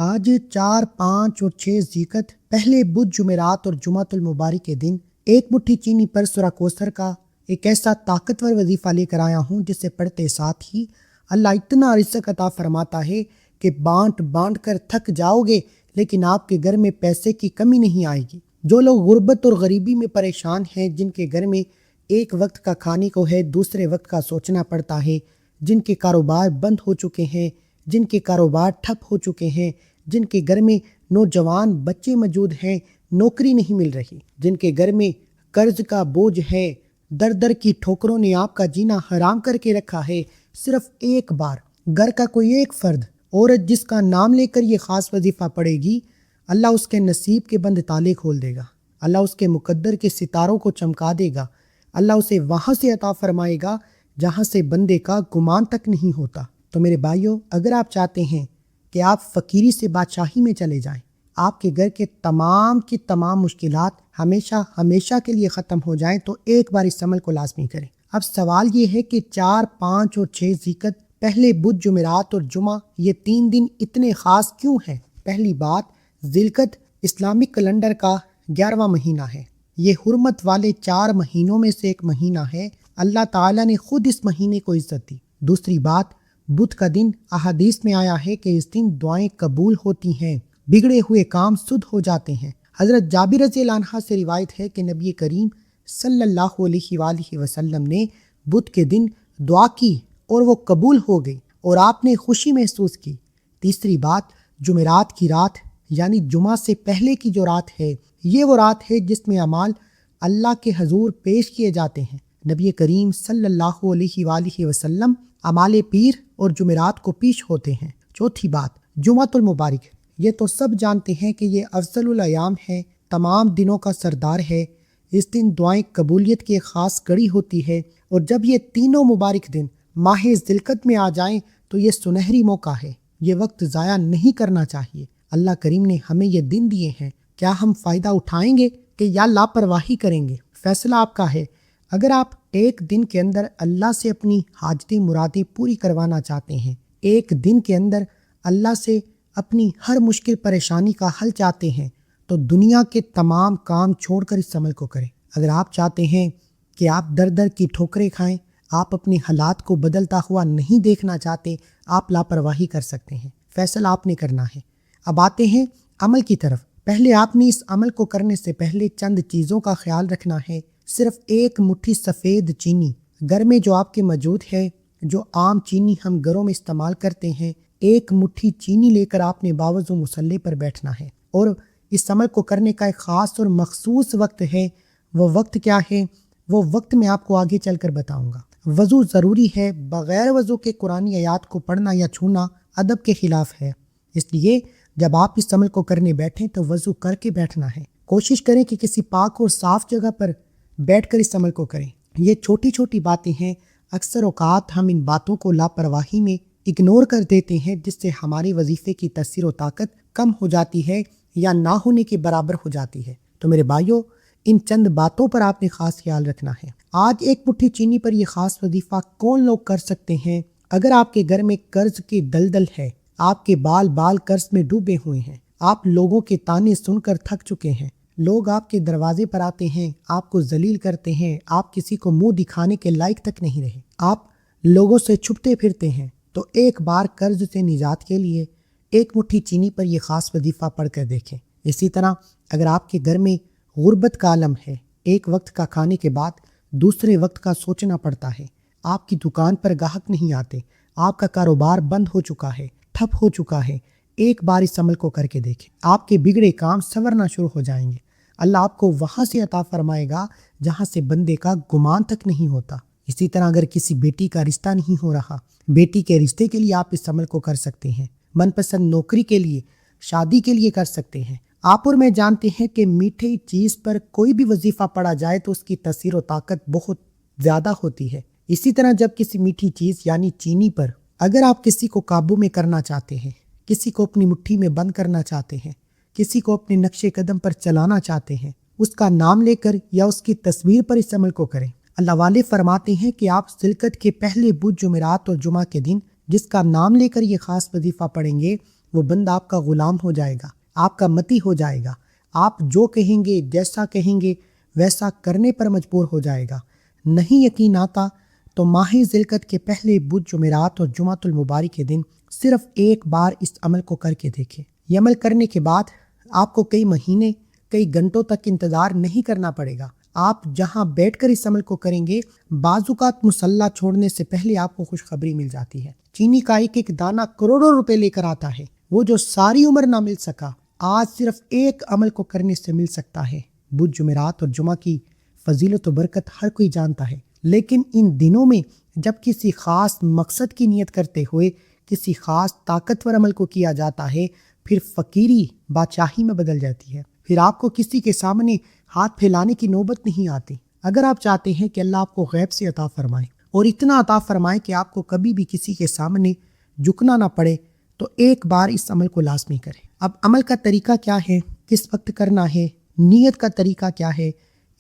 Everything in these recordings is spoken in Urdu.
آج 4، 5 اور 6 ذیقعت پہلے بدھ، جمعرات اور جمعۃ المبارک کے دن ایک مٹھی چینی پر سورہ کوثر کا ایک ایسا طاقتور وظیفہ لے کر آیا ہوں جسے پڑھتے ساتھ ہی اللہ اتنا رزق عطا فرماتا ہے کہ بانٹ بانٹ کر تھک جاؤ گے، لیکن آپ کے گھر میں پیسے کی کمی نہیں آئے گی۔ جو لوگ غربت اور غریبی میں پریشان ہیں، جن کے گھر میں ایک وقت کا کھانے کو ہے، دوسرے وقت کا سوچنا پڑتا ہے، جن کے کاروبار بند ہو چکے ہیں، جن کے کاروبار ٹھپ ہو چکے ہیں، جن کے گھر میں نوجوان بچے موجود ہیں، نوکری نہیں مل رہی، جن کے گھر میں قرض کا بوجھ ہے، در در کی ٹھوکروں نے آپ کا جینا حرام کر کے رکھا ہے، صرف ایک بار گھر کا کوئی ایک فرد، عورت جس کا نام لے کر یہ خاص وظیفہ پڑے گی، اللہ اس کے نصیب کے بند تالے کھول دے گا، اللہ اس کے مقدر کے ستاروں کو چمکا دے گا، اللہ اسے وہاں سے عطا فرمائے گا جہاں سے بندے کا گمان تک نہیں ہوتا۔ تو میرے بھائیوں، اگر آپ چاہتے ہیں کہ آپ فقیری سے بادشاہی میں چلے جائیں، آپ کے گھر کے تمام کی تمام مشکلات ہمیشہ کے لیے ختم ہو جائیں، تو ایک بار اس عمل کو لازمی کریں۔ اب سوال یہ ہے کہ 4، 5 اور 6 ذیقعت پہلے بدھ، جمعرات اور جمعہ، یہ 3 دن اتنے خاص کیوں ہیں؟ پہلی بات، ذیقعت اسلامک کیلنڈر کا 11واں مہینہ ہے۔ یہ حرمت والے 4 مہینوں میں سے ایک مہینہ ہے۔ اللہ تعالیٰ نے خود اس مہینے کو عزت دی۔ دوسری بات، بدھ کا دن احادیث میں آیا ہے کہ اس دن دعائیں قبول ہوتی ہیں، بگڑے ہوئے کام سدھ ہو جاتے ہیں۔ حضرت جابر رضی اللہ عنہ سے روایت ہے کہ نبی کریم صلی اللہ علیہ وآلہ وسلم نے بدھ کے دن دعا کی اور وہ قبول ہو گئی اور آپ نے خوشی محسوس کی۔ تیسری بات، جمعرات کی رات یعنی جمعہ سے پہلے کی جو رات ہے، یہ وہ رات ہے جس میں اعمال اللہ کے حضور پیش کیے جاتے ہیں۔ نبی کریم صلی اللہ علیہ وآلہ وسلم اعمال پیر اور جمعرات کو پیش ہوتے ہیں۔ چوتھی بات، جمعۃ المبارک، یہ تو سب جانتے ہیں کہ یہ افضل الایام ہے، تمام دنوں کا سردار ہے۔ اس دن دعائیں قبولیت کی ایک خاص کڑی ہوتی ہے، اور جب یہ تینوں مبارک دن ماہ ذیقعت میں آ جائیں تو یہ سنہری موقع ہے، یہ وقت ضائع نہیں کرنا چاہیے۔ اللہ کریم نے ہمیں یہ دن دیے ہیں، کیا ہم فائدہ اٹھائیں گے کہ یا لاپرواہی کریں گے؟ فیصلہ آپ کا ہے۔ اگر آپ ایک دن کے اندر اللہ سے اپنی حاجتیں مرادیں پوری کروانا چاہتے ہیں، ایک دن کے اندر اللہ سے اپنی ہر مشکل پریشانی کا حل چاہتے ہیں، تو دنیا کے تمام کام چھوڑ کر اس عمل کو کریں۔ اگر آپ چاہتے ہیں کہ آپ در در کی ٹھوکریں کھائیں، آپ اپنے حالات کو بدلتا ہوا نہیں دیکھنا چاہتے، آپ لاپرواہی کر سکتے ہیں۔ فیصلہ آپ نے کرنا ہے۔ اب آتے ہیں عمل کی طرف۔ پہلے آپ نے اس عمل کو کرنے سے پہلے چند چیزوں کا خیال رکھنا ہے۔ صرف ایک مٹھی سفید چینی گھر میں جو آپ کے موجود ہے، جو عام چینی ہم گھروں میں استعمال کرتے ہیں، ایک مٹھی چینی لے کر آپ نے باوضو مصلی پر بیٹھنا ہے، اور اس عمل کو کرنے کا ایک خاص اور مخصوص وقت ہے۔ وہ وقت کیا ہے؟ وہ وقت میں آپ کو آگے چل کر بتاؤں گا۔ وضو ضروری ہے، بغیر وضو کے قرآنی آیات کو پڑھنا یا چھونا ادب کے خلاف ہے، اس لیے جب آپ اس عمل کو کرنے بیٹھیں تو وضو کر کے بیٹھنا ہے۔ کوشش کریں کہ کسی پاک اور صاف جگہ پر بیٹھ کر اس عمل کو کریں۔ یہ چھوٹی چھوٹی باتیں ہیں، اکثر اوقات ہم ان باتوں کو لاپرواہی میں اگنور کر دیتے ہیں، جس سے ہمارے وظیفے کی تاثیر و طاقت کم ہو جاتی ہے یا نہ ہونے کے برابر ہو جاتی ہے۔ تو میرے بھائیوں، ان چند باتوں پر آپ نے خاص خیال رکھنا ہے۔ آج ایک مٹھی چینی پر یہ خاص وظیفہ کون لوگ کر سکتے ہیں؟ اگر آپ کے گھر میں قرض کی دلدل ہے، آپ کے بال بال قرض میں ڈوبے ہوئے ہیں، آپ لوگوں کے طعنے سن کر تھک چکے ہیں، لوگ آپ کے دروازے پر آتے ہیں، آپ کو ذلیل کرتے ہیں، آپ کسی کو منہ دکھانے کے لائق تک نہیں رہے، آپ لوگوں سے چھپتے پھرتے ہیں، تو ایک بار قرض سے نجات کے لیے ایک مٹھی چینی پر یہ خاص وظیفہ پڑھ کر دیکھیں۔ اسی طرح اگر آپ کے گھر میں غربت کا عالم ہے، ایک وقت کا کھانے کے بعد دوسرے وقت کا سوچنا پڑتا ہے، آپ کی دکان پر گاہک نہیں آتے، آپ کا کاروبار بند ہو چکا ہے، ٹھپ ہو چکا ہے، ایک بار اس عمل کو کر کے دیکھیں، آپ کے بگڑے کام سنورنا شروع ہو جائیں گے۔ اللہ آپ کو وہاں سے عطا فرمائے گا جہاں سے بندے کا گمان تک نہیں ہوتا۔ اسی طرح اگر کسی بیٹی کا رشتہ نہیں ہو رہا، بیٹی کے رشتے کے لیے آپ اس عمل کو کر سکتے ہیں۔ من پسند نوکری کے لیے، شادی کے لیے کر سکتے ہیں۔ آپ اور میں جانتے ہیں کہ میٹھی چیز پر کوئی بھی وظیفہ پڑھا جائے تو اس کی تاثیر و طاقت بہت زیادہ ہوتی ہے۔ اسی طرح جب کسی میٹھی چیز یعنی چینی پر اگر آپ کسی کو قابو میں کرنا چاہتے ہیں، کسی کو اپنی مٹھی میں بند کرنا چاہتے ہیں، کسی کو اپنے نقش قدم پر چلانا چاہتے ہیں، اس کا نام لے کر یا اس کی تصویر پر اس عمل کو کریں۔ اللہ والے فرماتے ہیں کہ آپ ذیقعت کے پہلے بدھ، جمعرات اور جمعہ کے دن جس کا نام لے کر یہ خاص وظیفہ پڑھیں گے، وہ بندہ آپ کا غلام ہو جائے گا، آپ کا متی ہو جائے گا، آپ جو کہیں گے جیسا کہیں گے ویسا کرنے پر مجبور ہو جائے گا۔ نہیں یقین آتا تو ماہ ذی-القعدہ کے پہلے بدھ، جمعرات اور جمعۃ المبارک کے دن صرف ایک بار اس عمل کو کر کے دیکھیں۔ یہ عمل کرنے کے بعد آپ کو کئی مہینے، کئی گھنٹوں تک انتظار نہیں کرنا پڑے گا۔ آپ جہاں بیٹھ کر اس عمل کو کریں گے، بعض اوقات مصلی چھوڑنے سے پہلے آپ کو خوشخبری مل جاتی ہے۔ چینی کا ایک ایک دانہ کروڑوں روپے لے کر آتا ہے، وہ جو ساری عمر نہ مل سکا، آج صرف ایک عمل کو کرنے سے مل سکتا ہے۔ بدھ، جمعرات اور جمعہ کی فضیلت و برکت ہر کوئی جانتا ہے، لیکن ان دنوں میں جب کسی خاص مقصد کی نیت کرتے ہوئے کسی خاص طاقتور عمل کو کیا جاتا ہے، پھر فقیری بادشاہی میں بدل جاتی ہے۔ پھر آپ کو کسی کے سامنے ہاتھ پھیلانے کی نوبت نہیں آتی۔ اگر آپ چاہتے ہیں کہ اللہ آپ کو غیب سے عطا فرمائے اور اتنا عطا فرمائے کہ آپ کو کبھی بھی کسی کے سامنے جھکنا نہ پڑے، تو ایک بار اس عمل کو لازمی کریں۔ اب عمل کا طریقہ کیا ہے، کس وقت کرنا ہے، نیت کا طریقہ کیا ہے،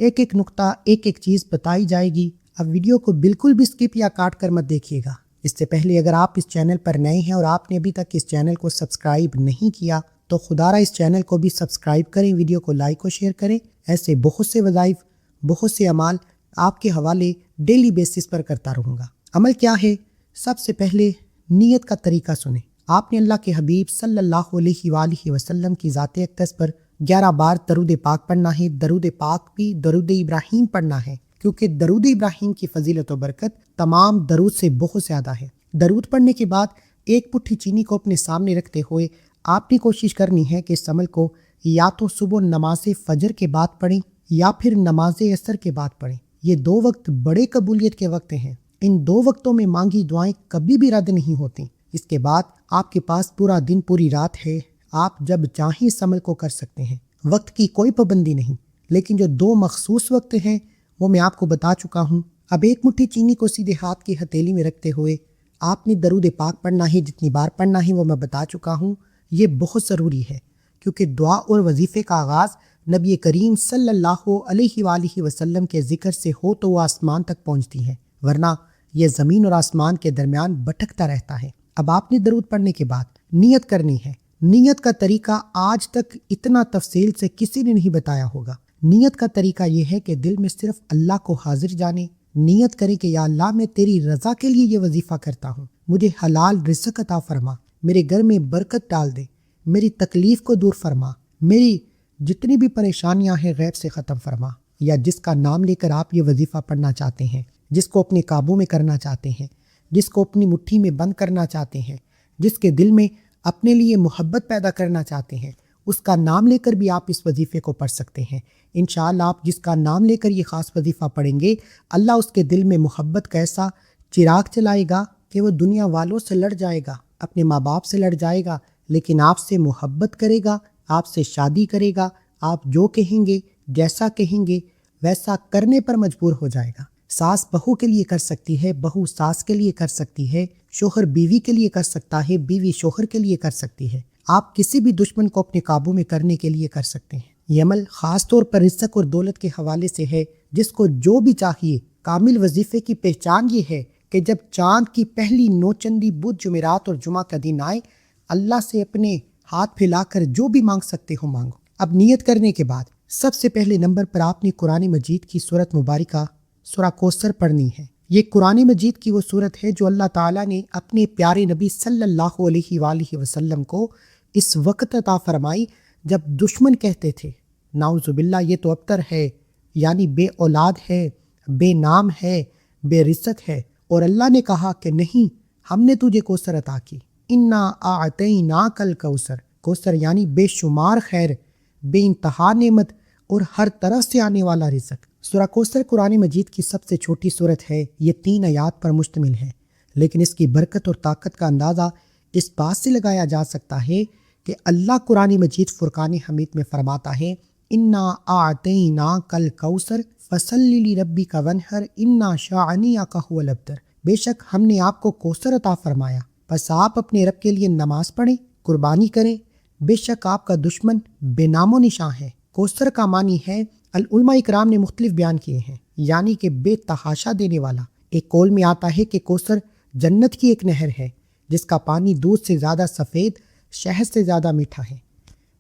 ایک ایک نقطہ، ایک ایک چیز بتائی جائے گی۔ اب ویڈیو کو بالکل بھی سکپ یا کاٹ کر مت دیکھیے گا۔ اس سے پہلے اگر آپ اس چینل پر نئے ہیں اور آپ نے ابھی تک اس چینل کو سبسکرائب نہیں کیا تو خدا را اس چینل کو بھی سبسکرائب کریں، ویڈیو کو لائک و شیئر کریں۔ ایسے بہت سے وظائف، بہت سے اعمال آپ کے حوالے ڈیلی بیسس پر کرتا رہوں گا۔ عمل کیا ہے؟ سب سے پہلے نیت کا طریقہ سنیں۔ آپ نے اللہ کے حبیب صلی اللہ علیہ وآلہ وسلم کی ذات اقدس پر 11 بار درود پاک پڑھنا ہے۔ درود پاک بھی درود ابراہیم پڑھنا ہے، کیونکہ درود ابراہیم کی فضیلت و برکت تمام درود سے بہت زیادہ ہے۔ درود پڑھنے کے بعد ایک مٹھی چینی کو اپنے سامنے رکھتے ہوئے آپ نے کوشش کرنی ہے کہ اس عمل کو یا تو صبح نماز فجر کے بعد پڑھیں یا پھر نماز عصر کے بعد پڑھیں۔ یہ دو وقت بڑے قبولیت کے وقت ہیں۔ ان دو وقتوں میں مانگی دعائیں کبھی بھی رد نہیں ہوتی۔ اس کے بعد آپ کے پاس پورا دن، پوری رات ہے، آپ جب چاہیں اس عمل کو کر سکتے ہیں۔ وقت کی کوئی پابندی نہیں، لیکن جو دو مخصوص وقت ہیں وہ میں آپ کو بتا چکا ہوں۔ اب ایک مٹھی چینی کو سیدھے ہاتھ کی ہتھیلی میں رکھتے ہوئے آپ نے درود پاک پڑھنا ہے۔ جتنی بار پڑھنا ہے وہ میں بتا چکا ہوں۔ یہ بہت ضروری ہے، کیونکہ دعا اور وظیفے کا آغاز نبی کریم صلی اللہ علیہ وآلہ وسلم کے ذکر سے ہو تو وہ آسمان تک پہنچتی ہے، ورنہ یہ زمین اور آسمان کے درمیان بھٹکتا رہتا ہے۔ اب آپ نے درود پڑھنے کے بعد نیت کرنی ہے۔ نیت کا طریقہ آج تک اتنا تفصیل سے کسی نے نہیں بتایا ہوگا۔ نیت کا طریقہ یہ ہے کہ دل میں صرف اللہ کو حاضر جانے، نیت کریں کہ یا اللہ میں تیری رضا کے لیے یہ وظیفہ کرتا ہوں، مجھے حلال رزق عطا فرما، میرے گھر میں برکت ڈال دے، میری تکلیف کو دور فرما، میری جتنی بھی پریشانیاں ہیں غیب سے ختم فرما۔ یا جس کا نام لے کر آپ یہ وظیفہ پڑھنا چاہتے ہیں، جس کو اپنے قابو میں کرنا چاہتے ہیں، جس کو اپنی مٹھی میں بند کرنا چاہتے ہیں، جس کے دل میں اپنے لیے محبت پیدا کرنا چاہتے ہیں، اس کا نام لے کر بھی آپ اس وظیفے کو پڑھ سکتے ہیں۔ انشاءاللہ آپ جس کا نام لے کر یہ خاص وظیفہ پڑھیں گے، اللہ اس کے دل میں محبت کا ایسا چراغ چلائے گا کہ وہ دنیا والوں سے لڑ جائے گا، اپنے ماں باپ سے لڑ جائے گا، لیکن آپ سے محبت کرے گا، آپ سے شادی کرے گا، آپ جو کہیں گے، جیسا کہیں گے ویسا کرنے پر مجبور ہو جائے گا۔ ساس بہو کے لیے کر سکتی ہے، بہو ساس کے لیے کر سکتی ہے، شوہر بیوی کے لیے کر سکتا ہے، بیوی شوہر کے لیے کر سکتی ہے۔ آپ کسی بھی دشمن کو اپنے قابو میں کرنے کے لیے کر سکتے ہیں۔ یہ عمل خاص طور پر رزق اور دولت کے حوالے سے ہے، جس کو جو بھی چاہیے۔ کامل وظیفے کی پہچان یہ ہے کہ جب چاند کی پہلی نوچندی بدھ، جمعرات اور جمعہ کا دن آئے، اللہ سے اپنے ہاتھ پھیلا کر جو بھی مانگ سکتے ہو مانگو۔ اب نیت کرنے کے بعد سب سے پہلے نمبر پر آپ نے قرآن مجید کی سورت مبارکہ سورہ کوثر پڑھنی ہے۔ یہ قرآن مجید کی وہ سورت ہے جو اللہ تعالیٰ نے اپنے پیارے نبی صلی اللہ علیہ وآلہ وسلم کو اس وقت عطا فرمائی جب دشمن کہتے تھے نعوذ باللہ یہ تو ابتر ہے، یعنی بے اولاد ہے، بے نام ہے، بے رزق ہے، اور اللہ نے کہا کہ نہیں، ہم نے تجھے کوثر عطا کی۔ انا اعطیناک الکوثر، کوثر یعنی بے شمار خیر، بے انتہا نعمت اور ہر طرف سے آنے والا رزق۔ سورہ کوثر قرآن مجید کی سب سے چھوٹی سورت ہے، یہ 3 آیات پر مشتمل ہے، لیکن اس کی برکت اور طاقت کا اندازہ اس بات سے لگایا جا سکتا ہے کہ اللہ قرآن مجید فرقان حمید میں فرماتا ہے انا اعطیناک الکوثر فصلی لربک وانحر انا شانئک هو الابتر، بے شک ہم نے آپ کو کوثر عطا فرمایا، پس آپ اپنے رب کے لیے نماز پڑھیں، قربانی کریں، بے شک آپ کا دشمن بے نام و نشاں ہے۔ کوثر کا معنی ہے، علماء اکرام نے مختلف بیان کیے ہیں، یعنی کہ بے تحاشا دینے والا۔ ایک قول میں آتا ہے کہ کوثر جنت کی ایک نہر ہے جس کا پانی دودھ سے زیادہ سفید، شہد سے زیادہ میٹھا ہے،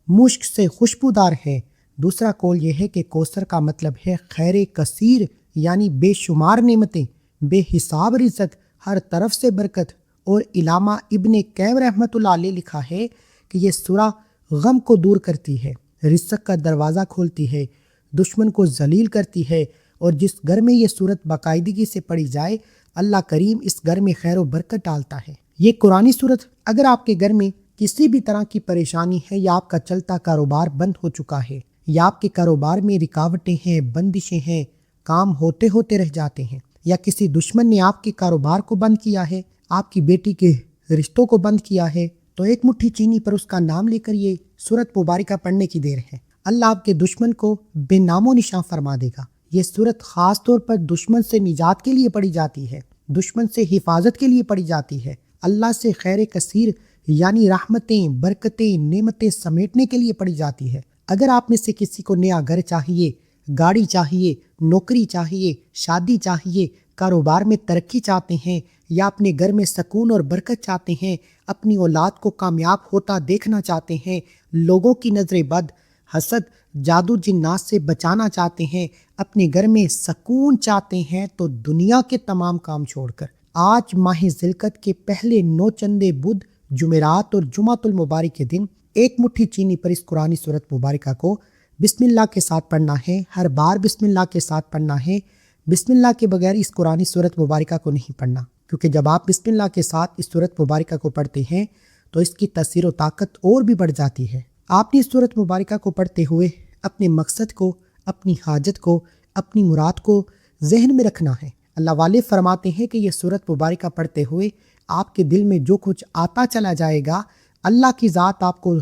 مشک سے خوشبودار ہے۔ دوسرا قول یہ ہے کہ کوثر کا مطلب ہے خیر کثیر، یعنی بے شمار نعمتیں، بے حساب رزق، ہر طرف سے برکت۔ اور علامہ ابن قیم رحمۃ اللہ علیہ لکھا ہے کہ یہ سورہ غم کو دور کرتی ہے، رزق کا دروازہ کھولتی ہے، دشمن کو ذلیل کرتی ہے، اور جس گھر میں یہ صورت باقاعدگی سے پڑھی جائے اللہ کریم اس گھر میں خیر و برکت ڈالتا ہے۔ یہ قرآنی صورت اگر آپ کے گھر میں کسی بھی طرح کی پریشانی ہے، یا آپ کا چلتا کاروبار بند ہو چکا ہے، یا آپ کے کاروبار میں رکاوٹیں ہیں، بندشیں ہیں، کام ہوتے ہوتے رہ جاتے ہیں، یا کسی دشمن نے آپ کے کاروبار کو بند کیا ہے، آپ کی بیٹی کے رشتوں کو بند کیا ہے، تو ایک مٹھی چینی پر اس کا نام لے کر یہ سورت مبارکہ پڑھنے کی دیر ہے۔ اللہ آپ کے دشمن کو بے نام و نشان فرما دے گا۔ یہ سورت خاص طور پر دشمن سے نجات کے لیے پڑھی جاتی ہے، دشمن سے حفاظت کے لیے پڑھی جاتی ہے، اللہ سے خیر کثیر یعنی رحمتیں، برکتیں، نعمتیں سمیٹنے کے لیے پڑھی جاتی ہے۔ اگر آپ میں سے کسی کو نیا گھر چاہیے، گاڑی چاہیے، نوکری چاہیے، شادی چاہیے، کاروبار میں ترقی چاہتے ہیں، یا اپنے گھر میں سکون اور برکت چاہتے ہیں، اپنی اولاد کو کامیاب ہوتا دیکھنا چاہتے ہیں، لوگوں کی نظر بد، حسد، جادو جنات سے بچانا چاہتے ہیں، اپنے گھر میں سکون چاہتے ہیں، تو دنیا کے تمام کام چھوڑ کر آج ماہ ذوالقعدہ کے پہلے 9 چندے بدھ، جمعرات اور جمعۃ المبارک کے دن ایک مٹھی چینی پر اس قرآنی سورت مبارکہ کو بسم اللہ کے ساتھ پڑھنا ہے۔ ہر بار بسم اللہ کے ساتھ پڑھنا ہے، بسم اللہ کے بغیر اس قرآنی سورت مبارکہ کو نہیں پڑھنا، کیونکہ جب آپ بسم اللہ کے ساتھ اس سورت مبارکہ کو پڑھتے ہیں تو اس کی تاثیر و طاقت اور بھی بڑھ جاتی ہے۔ آپ نے اس سورت مبارکہ کو پڑھتے ہوئے اپنے مقصد کو، اپنی حاجت کو، اپنی مراد کو ذہن میں رکھنا ہے۔ اللہ والے فرماتے ہیں کہ یہ سورت مبارکہ پڑھتے ہوئے آپ کے دل میں جو کچھ آتا چلا جائے گا اللہ کی ذات آپ کو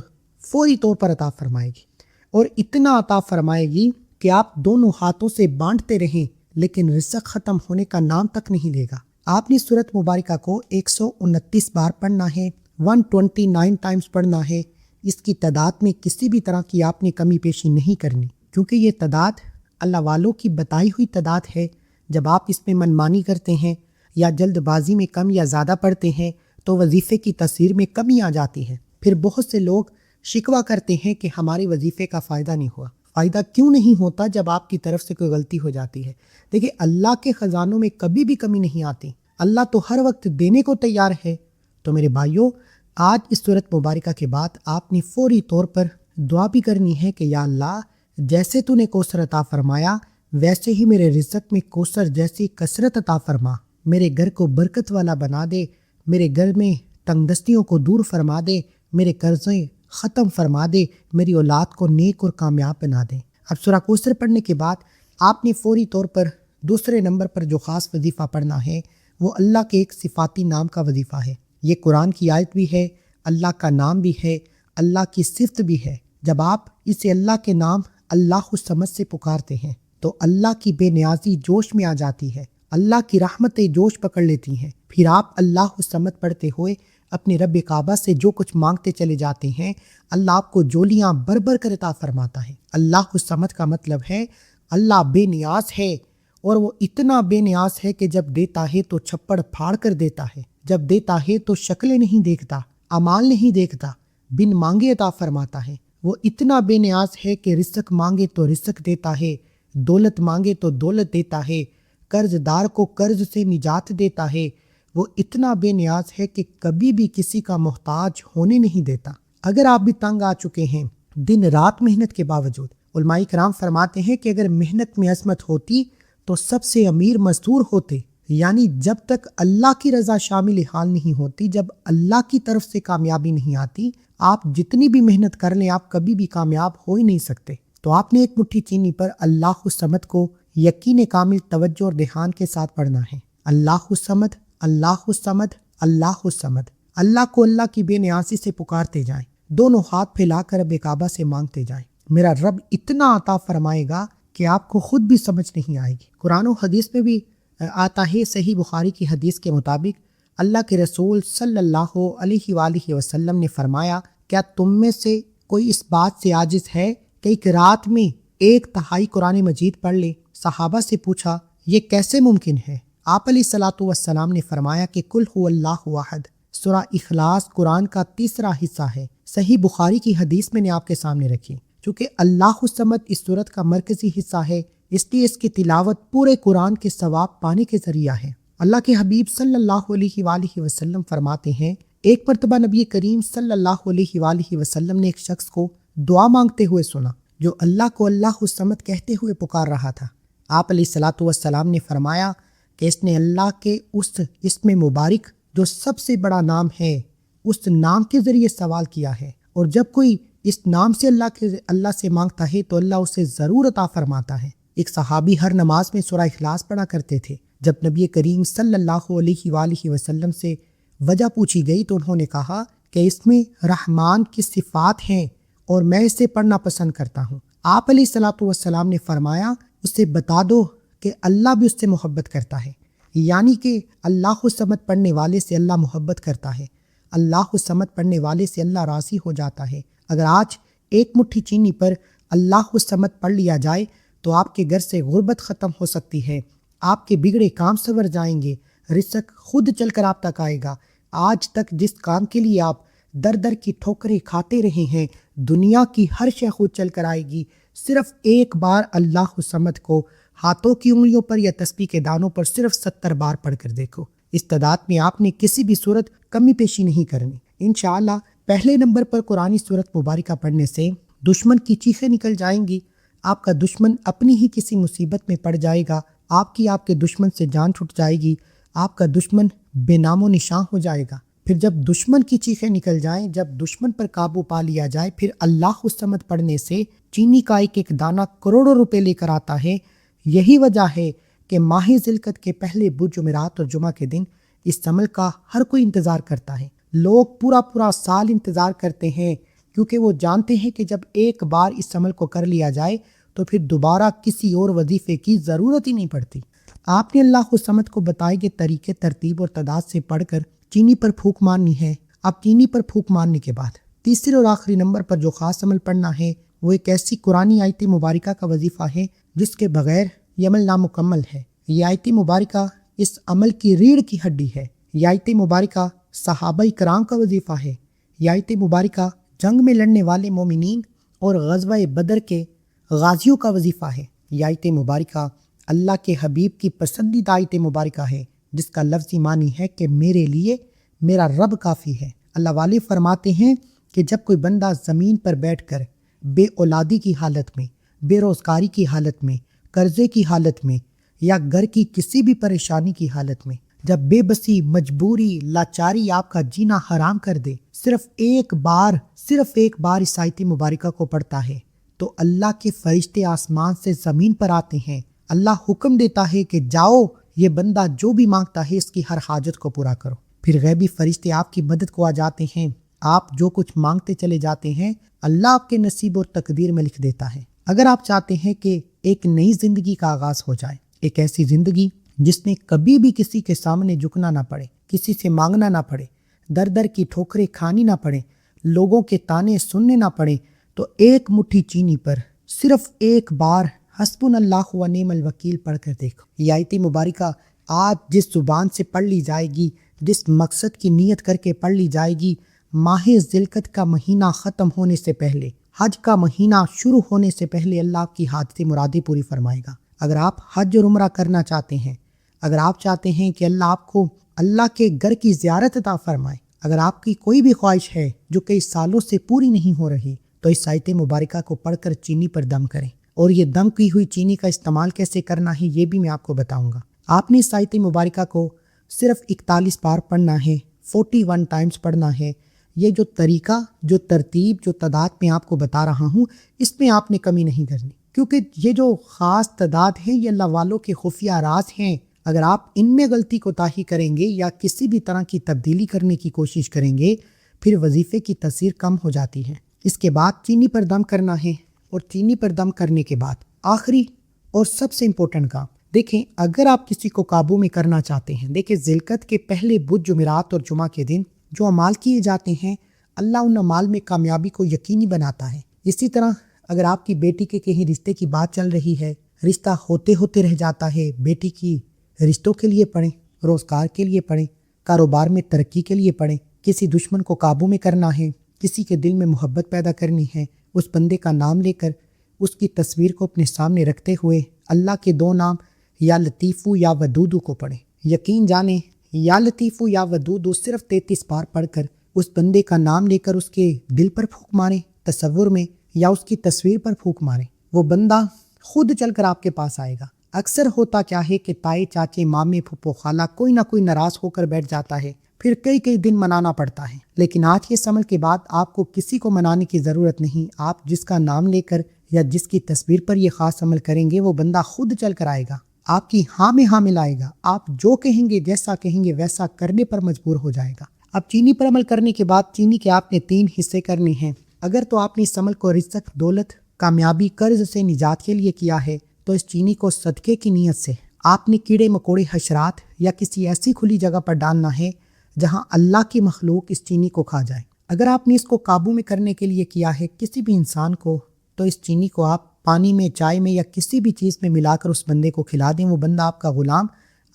فوری طور پر عطا فرمائے گی، اور اتنا عطا فرمائے گی کہ آپ دونوں ہاتھوں سے بانٹتے رہیں لیکن رزق ختم ہونے کا نام تک نہیں لے گا۔ آپ نے سورت مبارکہ کو 129 بار پڑھنا ہے، 129 ٹائمز پڑھنا ہے۔ اس کی تعداد میں کسی بھی طرح کی آپ نے کمی پیشی نہیں کرنی، کیونکہ یہ تعداد اللہ والوں کی بتائی ہوئی تعداد ہے۔ جب آپ اس میں منمانی کرتے ہیں یا جلد بازی میں کم یا زیادہ پڑھتے ہیں تو وظیفے کی تاثیر میں کمی آ جاتی ہے۔ پھر بہت سے لوگ شکوہ کرتے ہیں کہ ہمارے وظیفے کا فائدہ نہیں ہوا۔ فائدہ کیوں نہیں ہوتا جب آپ کی طرف سے کوئی غلطی ہو جاتی ہے؟ دیکھیں، اللہ کے خزانوں میں کبھی بھی کمی نہیں آتی، اللہ تو ہر وقت دینے کو تیار ہے۔ تو میرے بھائیوں، آج اس سورت مبارکہ کے بعد آپ نے فوری طور پر دعا بھی کرنی ہے کہ یا اللہ، جیسے تو نے کوثر عطا فرمایا ویسے ہی میرے رزق میں کوثر جیسی کثرت عطا فرما، میرے گھر کو برکت والا بنا دے، میرے گھر میں تنگ دستیوں کو دور فرما دے، میرے قرضیں ختم فرما دے، میری اولاد کو نیک اور کامیاب بنا دے۔ اب سورہ کوثر پڑھنے کے بعد آپ نے فوری طور پر دوسرے نمبر پر جو خاص وظیفہ پڑھنا ہے وہ اللہ کے ایک صفاتی نام کا وظیفہ ہے۔ یہ قرآن کی آیت بھی ہے، اللہ کا نام بھی ہے، اللہ کی صفت بھی ہے۔ جب آپ اسے اللہ کے نام اللہ الصمد سے پکارتے ہیں تو اللہ کی بے نیازی جوش میں آ جاتی ہے، اللہ کی رحمتیں جوش پکڑ لیتی ہیں۔ پھر آپ اللہ الصمد پڑھتے ہوئے اپنے رب کعبہ سے جو کچھ مانگتے چلے جاتے ہیں، اللہ آپ کو جولیاں بھر بھر کر عطا فرماتا ہے۔ اللہ الصمد کا مطلب ہے اللہ بے نیاز ہے، اور وہ اتنا بے نیاز ہے کہ جب دیتا ہے تو چھپڑ پھاڑ کر دیتا ہے، جب دیتا ہے تو شکلیں نہیں دیکھتا، اعمال نہیں دیکھتا، بن مانگے عطا فرماتا ہے۔ وہ اتنا بے نیاز ہے کہ رزق مانگے تو رزق دیتا ہے، دولت مانگے تو دولت دیتا ہے، قرض دار کو قرض سے نجات دیتا ہے۔ وہ اتنا بے نیاز ہے کہ کبھی بھی کسی کا محتاج ہونے نہیں دیتا۔ اگر آپ بھی تنگ آ چکے ہیں دن رات محنت کے باوجود، علماء کرام فرماتے ہیں کہ اگر محنت میں عصمت ہوتی تو سب سے امیر مزدور ہوتے، یعنی جب تک اللہ کی رضا شامل حال نہیں ہوتی، جب اللہ کی طرف سے کامیابی نہیں آتی، آپ جتنی بھی محنت کر لیں آپ کبھی بھی کامیاب ہو ہی نہیں سکتے۔ تو آپ نے ایک مٹھی چینی پر اللہ الصمد کو یقین کامل توجہ اور دھیان کے ساتھ پڑھنا ہے۔ اللہ الصمد، اللہ الصمد، اللہ الصمد۔ اللہ کو اللہ کی بے نیازی سے پکارتے جائیں، دونوں ہاتھ پھیلا کر رب کعبہ سے مانگتے جائیں۔ میرا رب اتنا عطا فرمائے گا کہ آپ کو خود بھی سمجھ نہیں آئے گی۔ قرآن و حدیث میں بھی آتا ہے، صحیح بخاری کی حدیث کے مطابق اللہ کے رسول صلی اللہ علیہ وآلہ وسلم نے فرمایا، کیا تم میں سے کوئی اس بات سے عاجز ہے کہ ایک رات میں 1/3 قرآن مجید پڑھ لے؟ صحابہ سے پوچھا یہ کیسے ممکن ہے؟ آپ علیہ الصلاۃ والسلام نے فرمایا کہ قل هو اللہ احد، سورہ اخلاص قرآن کا تیسرا حصہ ہے، صحیح بخاری کی حدیث میں نے آپ کے سامنے رکھی۔ چونکہ اللہ الصمد اس سورت کا مرکزی حصہ ہے، اس لیے اس کی تلاوت پورے قرآن کے ثواب پانے کے ذریعہ ہے۔ اللہ کے حبیب صلی اللہ علیہ وآلہ وسلم فرماتے ہیں، ایک مرتبہ نبی کریم صلی اللہ علیہ وآلہ وسلم نے ایک شخص کو دعا مانگتے ہوئے سنا جو اللہ کو اللہ الصمد کہتے ہوئے پکار رہا تھا۔ آپ علیہ الصلاۃ والسلام نے فرمایا کہ اس نے اللہ کے اس اسم مبارک جو سب سے بڑا نام ہے، اس نام کے ذریعے سوال کیا ہے، اور جب کوئی اس نام سے اللہ سے مانگتا ہے تو اللہ اسے ضرور عطا فرماتا ہے۔ ایک صحابی ہر نماز میں سورہ اخلاص پڑھا کرتے تھے۔ جب نبی کریم صلی اللہ علیہ وآلہ وسلم سے وجہ پوچھی گئی تو انہوں نے کہا کہ اس میں رحمان کی صفات ہیں اور میں اسے پڑھنا پسند کرتا ہوں۔ آپ علیہ الصلاۃ والسلام نے فرمایا اسے بتا دو کہ اللہ بھی اس سے محبت کرتا ہے، یعنی کہ اللہ الصمد پڑھنے والے سے اللہ محبت کرتا ہے، اللہ الصمد پڑھنے والے سے اللہ راضی ہو جاتا ہے۔ اگر آج ایک مٹھی چینی پر اللہ الصمد پڑھ لیا جائے تو آپ کے گھر سے غربت ختم ہو سکتی ہے، آپ کے بگڑے کام سنور جائیں گے، رزق خود چل کر آپ تک آئے گا۔ آج تک جس کام کے لیے آپ در در کی ٹھوکریں کھاتے رہے ہیں، دنیا کی ہر شے خود چل کر آئے گی۔ صرف ایک بار اللہ الصمد کو ہاتھوں کی انگلیوں پر یا تسبیح کے دانوں پر صرف 70 بار پڑھ کر دیکھو۔ اس تعداد میں آپ نے کسی بھی صورت کمی پیشی نہیں کرنی۔ انشاءاللہ پہلے نمبر پر قرآنی صورت مبارکہ پڑھنے سے دشمن کی چیخیں نکل جائیں گی، آپ کا دشمن اپنی ہی کسی مصیبت میں پڑ جائے گا، آپ کے دشمن سے جان چھٹ جائے گی، آپ کا دشمن بے نام و نشان ہو جائے گا۔ پھر جب دشمن کی چیخیں نکل جائیں، جب دشمن پر قابو پا لیا جائے، پھر اللہ الصمد پڑھنے سے چینی کا ایک ایک دانہ کروڑوں روپے لے کر آتا ہے۔ یہی وجہ ہے کہ ماہ ذی القعدہ کے پہلے بدھ، جمعرات اور جمعہ کے دن اس عمل کا ہر کوئی انتظار کرتا ہے۔ لوگ پورا سال انتظار کرتے ہیں، کیونکہ وہ جانتے ہیں کہ جب ایک بار اس عمل کو کر لیا جائے تو پھر دوبارہ کسی اور وظیفے کی ضرورت ہی نہیں پڑتی۔ آپ نے اللہ الصمد کو بتائے گئے طریقے، ترتیب اور تعداد سے پڑھ کر چینی پر پھونک مارنی ہے۔ اب چینی پر پھونک مارنے کے بعد تیسرے اور آخری نمبر پر جو خاص عمل پڑھنا ہے وہ ایک ایسی قرآنی آیت مبارکہ کا وظیفہ ہے جس کے بغیر یہ عمل نامکمل ہے۔ یہ آیت مبارکہ اس عمل کی ریڑھ کی ہڈی ہے۔ یہ آیت مبارکہ صحابہ کرام کا وظیفہ ہے۔ یہ آیت مبارکہ جنگ میں لڑنے والے مومنین اور غزوہ بدر کے غازیوں کا وظیفہ ہے۔ یہ آیت مبارکہ اللہ کے حبیب کی پسندیدہ آیت مبارکہ ہے، جس کا لفظی معنی ہے کہ میرے لیے میرا رب کافی ہے۔ اللہ والے فرماتے ہیں کہ جب کوئی بندہ زمین پر بیٹھ کر بے اولادی کی حالت میں، بے روزگاری کی حالت میں، قرضے کی حالت میں یا گھر کی کسی بھی پریشانی کی حالت میں، جب بے بسی، مجبوری، لاچاری آپ کا جینا حرام کر دے، صرف ایک بار اس آیت مبارکہ کو پڑھتا ہے تو اللہ کے فرشتے آسمان سے زمین پر آتے ہیں۔ اللہ حکم دیتا ہے کہ جاؤ، یہ بندہ جو بھی مانگتا ہے اس کی ہر حاجت کو پورا کرو۔ پھر غیبی فرشتے آپ کی مدد کو آ جاتے ہیں، آپ جو کچھ مانگتے چلے جاتے ہیں اللہ آپ کے نصیب اور تقدیر میں لکھ دیتا ہے۔ اگر آپ چاہتے ہیں کہ ایک نئی زندگی کا آغاز ہو جائے، ایک ایسی زندگی جس میں کبھی بھی کسی کے سامنے جھکنا نہ پڑے، کسی سے مانگنا نہ پڑے، در در کی ٹھوکریں کھانی نہ پڑے، لوگوں کے تانے سننے نہ پڑے، تو ایک مٹھی چینی پر صرف ایک بار حسبنا اللہ و نعم الوکیل پڑھ کر دیکھو۔ یہ آیت مبارکہ آج جس زبان سے پڑھ لی جائے گی، جس مقصد کی نیت کر کے پڑھ لی جائے گی، ماہ ذی القعدہ کا مہینہ ختم ہونے سے پہلے، حج کا مہینہ شروع ہونے سے پہلے اللہ آپ کی حاجت مرادی پوری فرمائے گا۔ اگر آپ حج اور عمرہ کرنا چاہتے ہیں، اگر آپ چاہتے ہیں کہ اللہ آپ کو اللہ کے گھر کی زیارت عطا فرمائے، اگر آپ کی کوئی بھی خواہش ہے جو کئی سالوں سے پوری نہیں ہو رہی، تو اس آیت مبارکہ کو پڑھ کر چینی پر دم کریں۔ اور یہ دم کی ہوئی چینی کا استعمال کیسے کرنا ہے یہ بھی میں آپ کو بتاؤں گا۔ آپ نے اس آیت مبارکہ کو صرف 41 بار پڑھنا ہے، 41 ٹائمز پڑھنا ہے۔ یہ جو طریقہ، جو ترتیب، جو تعداد میں آپ کو بتا رہا ہوں، اس میں آپ نے کمی نہیں کرنی، کیونکہ یہ جو خاص تعداد ہیں یہ اللہ والوں کے خفیہ راز ہیں۔ اگر آپ ان میں غلطی کوتاہی کریں گے یا کسی بھی طرح کی تبدیلی کرنے کی کوشش کریں گے، پھر وظیفے کی تاثیر کم ہو جاتی ہے۔ اس کے بعد چینی پر دم کرنا ہے، اور چینی پر دم کرنے کے بعد آخری اور سب سے امپورٹنٹ کام، دیکھیں اگر آپ کسی کو قابو میں کرنا چاہتے ہیں، دیکھیں ذی القعدہ کے پہلے بدھ، جمعرات اور جمعہ کے دن جو اعمال کیے جاتے ہیں، اللہ ان اعمال میں کامیابی کو یقینی بناتا ہے۔ اسی طرح اگر آپ کی بیٹی کے کہیں رشتے کی بات چل رہی ہے، رشتہ ہوتے ہوتے رہ جاتا ہے، بیٹی کی رشتوں کے لیے پڑھیں، روزگار کے لیے پڑھیں، کاروبار میں ترقی کے لیے پڑھیں، کسی دشمن کو قابو میں کرنا ہے، کسی کے دل میں محبت پیدا کرنی ہے، اس بندے کا نام لے کر اس کی تصویر کو اپنے سامنے رکھتے ہوئے اللہ کے 2 نام یا لطیفو یا ودودو کو پڑھیں۔ یقین جانیں یا لطیفو یا ودودو صرف 33 بار پڑھ کر اس بندے کا نام لے کر اس کے دل پر پھونک ماریں، تصور میں، یا اس کی تصویر پر پھونک ماریں، وہ بندہ خود چل کر آپ کے پاس آئے گا۔ اکثر ہوتا کیا ہے کہ تائے، چاچے، مامے، پھپھو، خالہ کوئی نہ کوئی ناراض ہو کر بیٹھ جاتا ہے، پھر کئی دن منانا پڑتا ہے۔ لیکن آج کے عمل کے بعد آپ کو کسی کو منانے کی ضرورت نہیں۔ آپ جس کا نام لے کر یا جس کی تصویر پر یہ خاص عمل کریں گے وہ بندہ خود چل کر آئے گا، آپ کی ہاں میں ہاں ملائے گا، آپ جو کہیں گے، جیسا کہیں گے ویسا کرنے پر مجبور ہو جائے گا۔ اب چینی پر عمل کرنے کے بعد چینی کے آپ نے 3 حصے کرنے ہیں۔ اگر تو آپ نے اس عمل کو رزق، دولت، کامیابی، قرض سے نجات کے لیے کیا ہے تو اس چینی کو صدقے کی نیت سے آپ نے کیڑے مکوڑے، حشرات یا کسی ایسی کھلی جگہ پر ڈالنا ہے جہاں اللہ کی مخلوق اس چینی کو کھا جائے۔ اگر آپ نے اس کو قابو میں کرنے کے لیے کیا ہے کسی بھی انسان کو، تو اس چینی کو آپ پانی میں، چائے میں یا کسی بھی چیز میں ملا کر اس بندے کو کھلا دیں۔ وہ بندہ آپ کا غلام،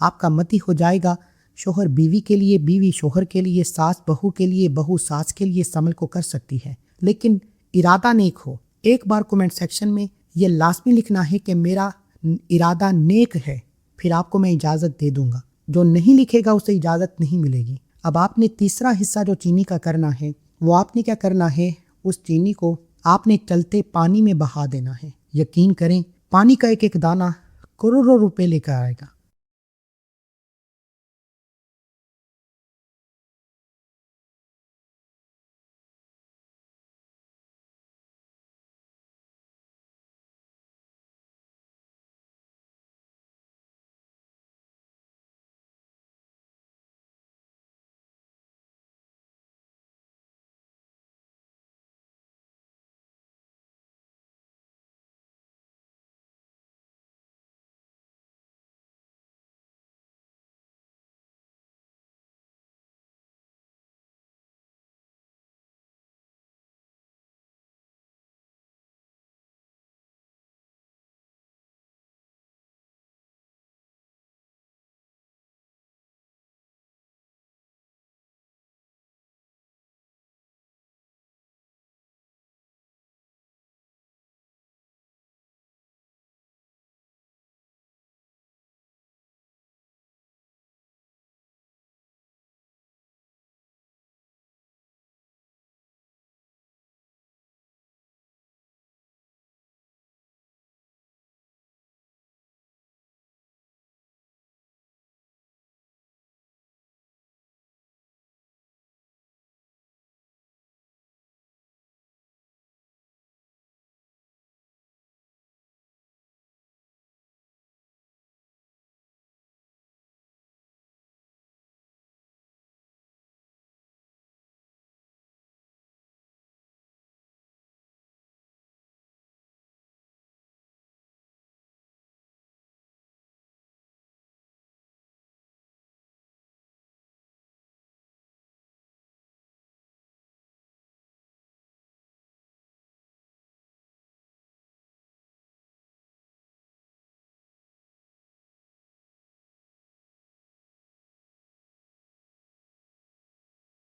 آپ کا متی ہو جائے گا۔ شوہر بیوی کے لیے، بیوی شوہر کے لیے، ساس بہو کے لیے، بہو ساس کے لیے اس عمل کو کر سکتی ہے، لیکن ارادہ نیک ہو۔ ایک بار کومنٹ سیکشن میں یہ لازمی لکھنا ہے کہ میرا ارادہ نیک ہے، پھر آپ کو میں اجازت دے دوں گا۔ جو نہیں لکھے گا اسے اجازت نہیں ملے گی۔ اب آپ نے تیسرا حصہ جو چینی کا کرنا ہے وہ آپ نے کیا کرنا ہے، اس چینی کو آپ نے چلتے پانی میں بہا دینا ہے۔ یقین کریں پانی کا ایک دانہ کروڑوں روپے لے کر آئے گا۔